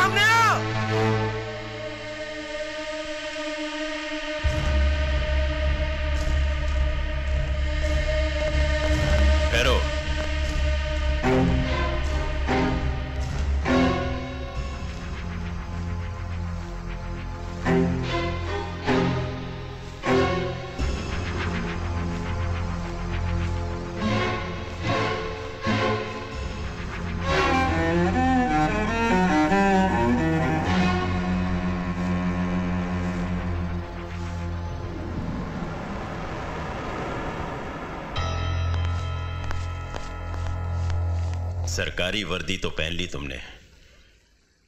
सामने आ। ठहरो। सरकारी वर्दी तो पहन ली तुमने,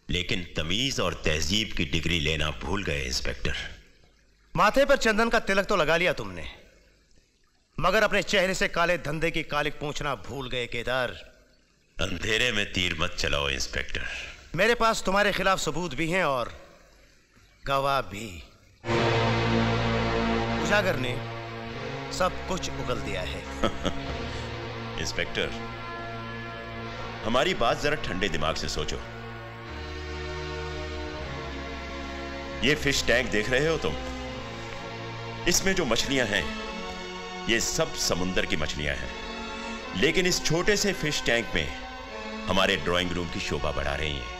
लेकिन तमीज और तहजीब की डिग्री लेना भूल गए इंस्पेक्टर। माथे पर चंदन का तिलक तो लगा लिया तुमने, मगर अपने चेहरे से काले धंधे की कालिक पूछना भूल गए केदार। अंधेरे में तीर मत चलाओ इंस्पेक्टर। मेरे पास तुम्हारे खिलाफ सबूत भी हैं और गवाह भी। उजागर ने सब कुछ उगल दिया है। इंस्पेक्टर, हमारी बात जरा ठंडे दिमाग से सोचो। ये फिश टैंक देख रहे हो तुम? इसमें जो मछलियां हैं ये सब समुंदर की मछलियां हैं, लेकिन इस छोटे से फिश टैंक में हमारे ड्राइंग रूम की शोभा बढ़ा रही हैं।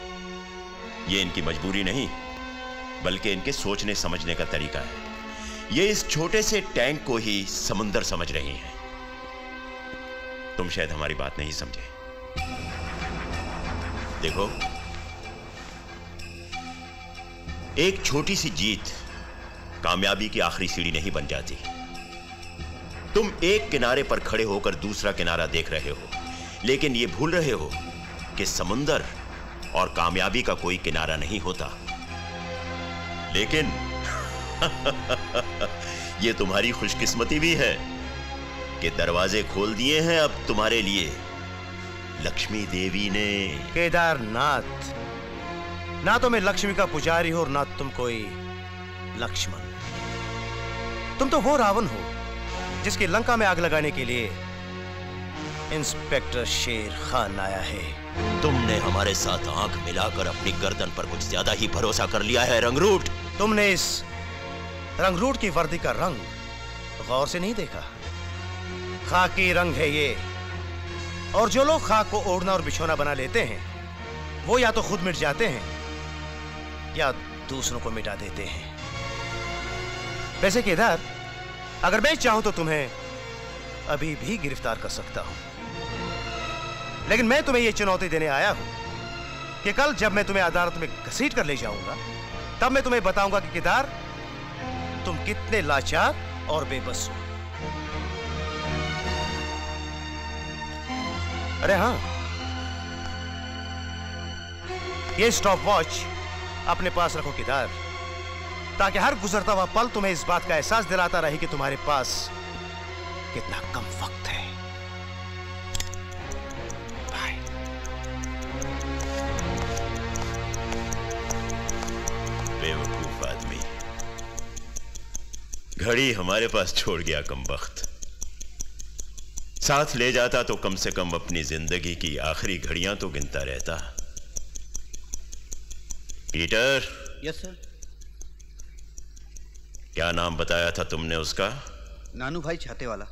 ये इनकी मजबूरी नहीं, बल्कि इनके सोचने समझने का तरीका है। ये इस छोटे से टैंक को ही समुंदर समझ रही हैं। तुम शायद हमारी बात नहीं समझे। देखो, एक छोटी सी जीत कामयाबी की आखिरी सीढ़ी नहीं बन जाती। तुम एक किनारे पर खड़े होकर दूसरा किनारा देख रहे हो, लेकिन यह भूल रहे हो कि समुंदर और कामयाबी का कोई किनारा नहीं होता। लेकिन यह तुम्हारी खुशकिस्मती भी है कि दरवाजे खोल दिए हैं अब तुम्हारे लिए लक्ष्मी देवी ने। केदारनाथ, ना तो मैं लक्ष्मी का पुजारी हूं और ना तुम कोई लक्ष्मण। तुम तो वो रावण हो जिसकी लंका में आग लगाने के लिए इंस्पेक्टर शेर खान आया है। तुमने हमारे साथ आंख मिलाकर अपनी गर्दन पर कुछ ज्यादा ही भरोसा कर लिया है रंगरूट। तुमने इस रंगरूट की वर्दी का रंग गौर से नहीं देखा। खाकी रंग है ये, और जो लोग खाक को ओढ़ना और बिछोना बना लेते हैं वो या तो खुद मिट जाते हैं या दूसरों को मिटा देते हैं। वैसे केदार, अगर मैं चाहूं तो तुम्हें अभी भी गिरफ्तार कर सकता हूं, लेकिन मैं तुम्हें यह चुनौती देने आया हूं कि कल जब मैं तुम्हें अदालत में घसीट कर ले जाऊंगा, तब मैं तुम्हें बताऊंगा कि केदार, तुम कितने लाचार और बेबस हो। अरे हाँ, ये स्टॉप वॉच अपने पास रखो केदार, ताकि हर गुजरता हुआ पल तुम्हें इस बात का एहसास दिलाता रहे कि तुम्हारे पास कितना कम वक्त है। बाय। बेवकूफ आदमी, घड़ी हमारे पास छोड़ गया कमबख्त। साथ ले जाता तो कम से कम अपनी जिंदगी की आखिरी घड़ियां तो गिनता रहता। पीटर। Yes sir. क्या नाम बताया था तुमने उसका? नानू भाई छाते वाला।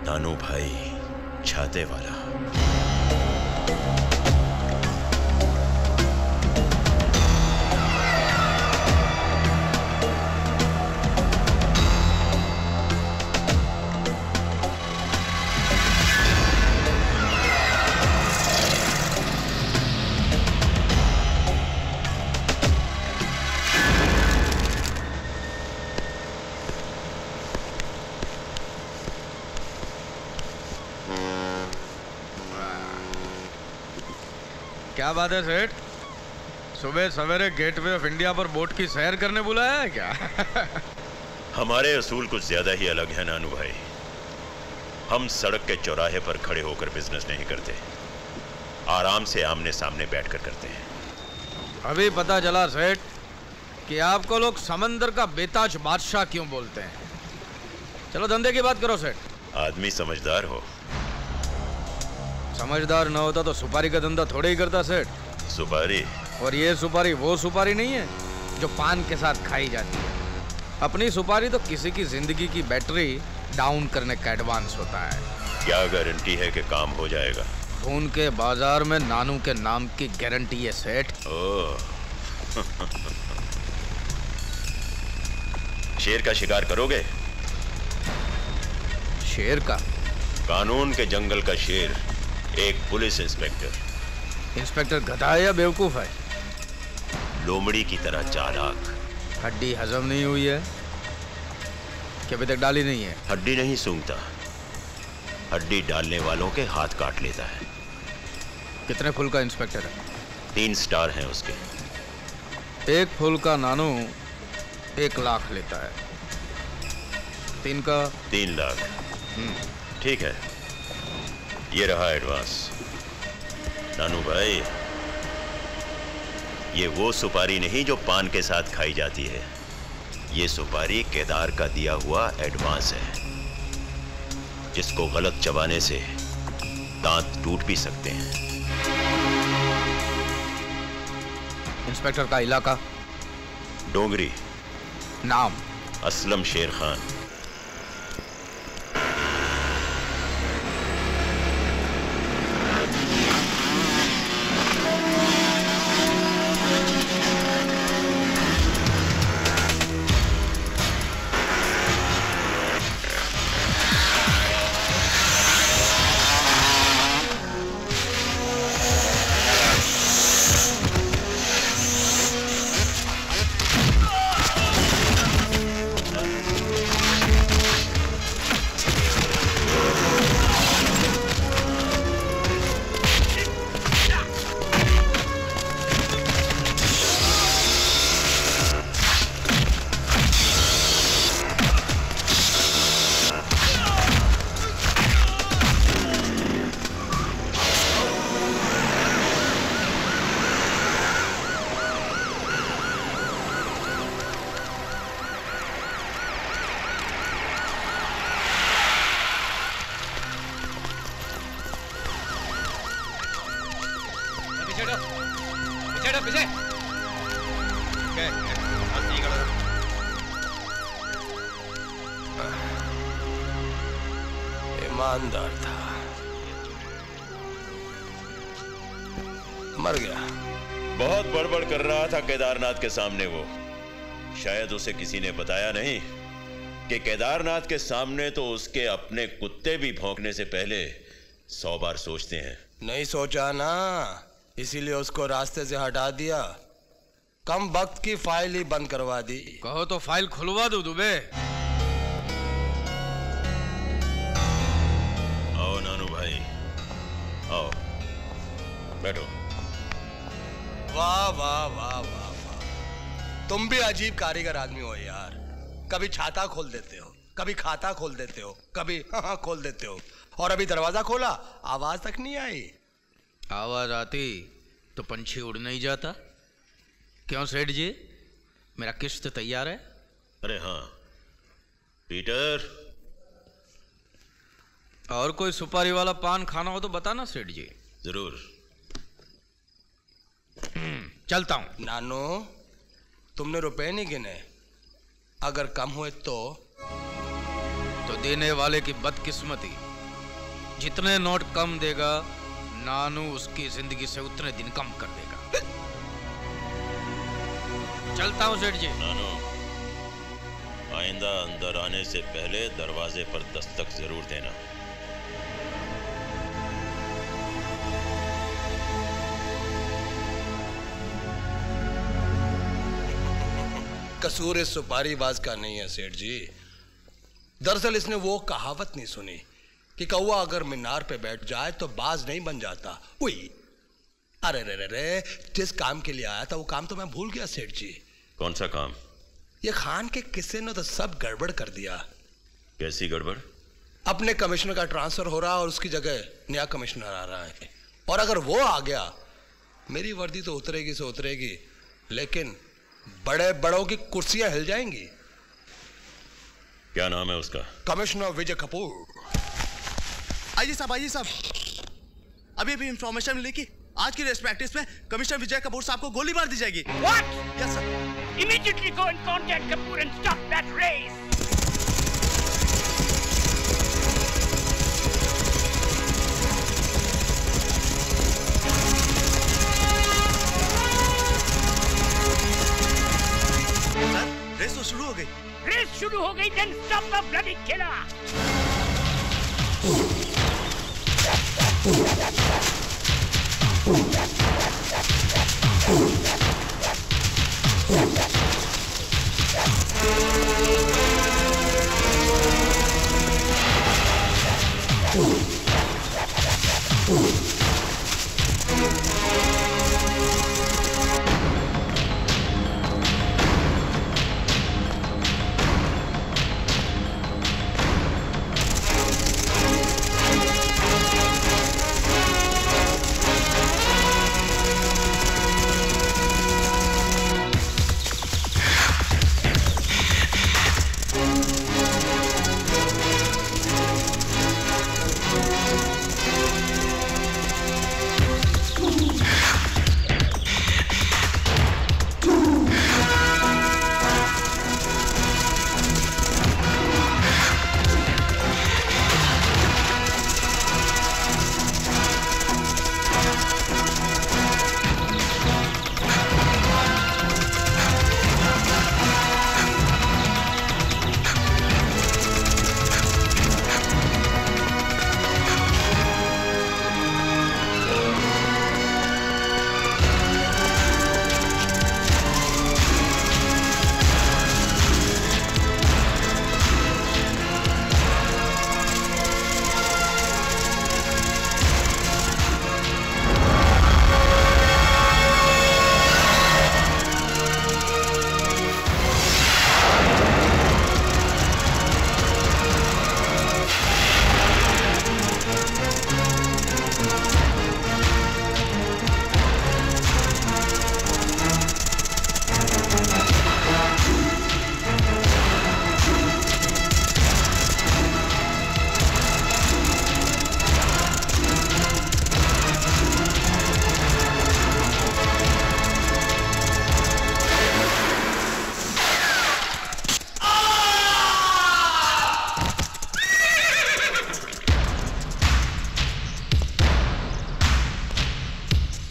नानू भाई छाते वाला। क्या बात है सेठ, सुबह सवेरे गेटवे ऑफ इंडिया पर बोट की सैर करने बुलाया है क्या? हमारे असूल कुछ ज्यादा ही अलग है नानू भाई। हम सड़क के चौराहे पर खड़े होकर बिजनेस नहीं करते, आराम से आमने सामने बैठकर करते हैं। अभी पता चला सेठ कि आपको लोग समंदर का बेताज बादशाह क्यों बोलते हैं। चलो धंधे की बात करो सेठ। आदमी समझदार हो। समझदार न होता तो सुपारी का धंधा थोड़े ही करता सेठ। सुपारी? और ये सुपारी वो सुपारी नहीं है जो पान के साथ खाई जाती है। अपनी सुपारी तो किसी की जिंदगी की बैटरी डाउन करने का एडवांस होता है। क्या गारंटी है कि काम हो जाएगा? खून के बाजार में नानू के नाम की गारंटी है सेठ। ओह। शेर का शिकार करोगे? शेर का? कानून के जंगल का शेर, एक पुलिस इंस्पेक्टर। इंस्पेक्टर गधा है या बेवकूफ है? लोमड़ी की तरह चालाक। हड्डी हजम नहीं हुई है कि अभी तक डाली नहीं है? हड्डी नहीं सूंघता, हड्डी डालने वालों के हाथ काट लेता है। कितने फुल का इंस्पेक्टर है? 3 स्टार हैं उसके। एक फुल का नानू 1 लाख लेता है, 3 का 3 लाख। ठीक है, ये रहा एडवांस। नानू भाई, ये वो सुपारी नहीं जो पान के साथ खाई जाती है। ये सुपारी केदार का दिया हुआ एडवांस है, जिसको गलत चबाने से दांत टूट भी सकते हैं। इंस्पेक्टर का इलाका? डोंगरी। नाम? असलम शेर खान। ईमानदार था, मर गया। बहुत बड़बड़ कर रहा था केदारनाथ के सामने वो। शायद उसे किसी ने बताया नहीं कि केदारनाथ के सामने तो उसके अपने कुत्ते भी भौंकने से पहले 100 बार सोचते हैं। नहीं सोचा ना, इसीलिए उसको रास्ते से हटा दिया। कम वक्त की फाइल ही बंद करवा दी। कहो तो फाइल खुलवा दो दुबे। आओ नानू भाई, आओ, बैठो। वाह वाह वाह वाह वाह, तुम भी अजीब कारीगर आदमी हो यार। कभी छाता खोल देते हो, कभी खाता खोल देते हो, कभी हाँ खोल देते हो, और अभी दरवाजा खोला आवाज तक नहीं आई। आवाज आती तो पंछी उड़ नहीं जाता। क्यों सेठ जी, मेरा किश्त तैयार है? अरे हाँ पीटर। और कोई सुपारी वाला पान खाना हो तो बताना सेठ जी। जरूर। चलता हूं। नानू, तुमने रुपए नहीं गिने? अगर कम हुए तो देने वाले की बदकिस्मती। जितने नोट कम देगा, नानू उसकी जिंदगी से उतने दिन कम कर देगा। चलता हूं सेठ जी। नानू, आइंदा अंदर आने से पहले दरवाजे पर दस्तक जरूर देना। कसूर इस सुपारीबाज का नहीं है सेठ जी। दरअसल इसने वो कहावत नहीं सुनी कि कौवा अगर मीनार पे बैठ जाए तो बाज नहीं बन जाता। वही, अरे रे रे रे, जिस काम के लिए आया था वो काम तो मैं भूल गया सेठ जी। कौन सा काम? ये खान के किस्से ने तो सब गड़बड़ कर दिया। कैसी गड़बड़? अपने कमिश्नर का ट्रांसफर हो रहा और उसकी जगह नया कमिश्नर आ रहा है, और अगर वो आ गया मेरी वर्दी तो उतरेगी से उतरेगी, लेकिन बड़े बड़ों की कुर्सियां हिल जाएंगी। क्या नाम है उसका? कमिश्नर विजय कपूर। आइए साहब, आइए साहब, अभी अभी इंफॉर्मेशन मिली कि आज की रेस प्रैक्टिस में कमिश्नर विजय कपूर साहब को गोली मार दी जाएगी। What? Yes sir. Immediately go and contact Kapoor and stop that race. Sir, race तो शुरू हो गई। रेस शुरू हो गई, then stop the bloody killer.